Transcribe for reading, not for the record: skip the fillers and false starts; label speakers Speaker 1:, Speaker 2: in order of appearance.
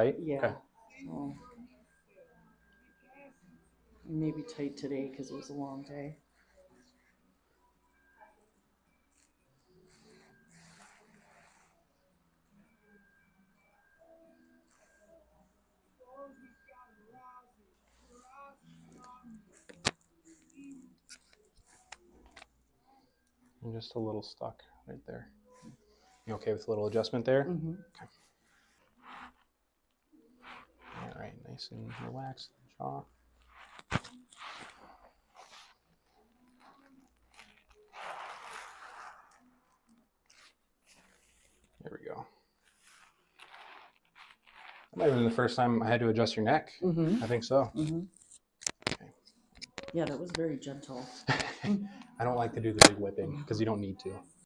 Speaker 1: Right?
Speaker 2: Yeah.
Speaker 1: Okay.
Speaker 2: So, maybe tight today because it was a long day.
Speaker 1: I'm just a little stuck right there. You okay with a little adjustment there?
Speaker 2: Mm-hmm.
Speaker 1: Okay. All right, nice and relaxed jaw. There we go. That might have been the first time I had to adjust your neck.
Speaker 2: Mm-hmm.
Speaker 1: I think so.
Speaker 2: Mm-hmm.
Speaker 1: Okay.
Speaker 2: Yeah, that was very gentle.
Speaker 1: I don't like to do the big whipping because you don't need to.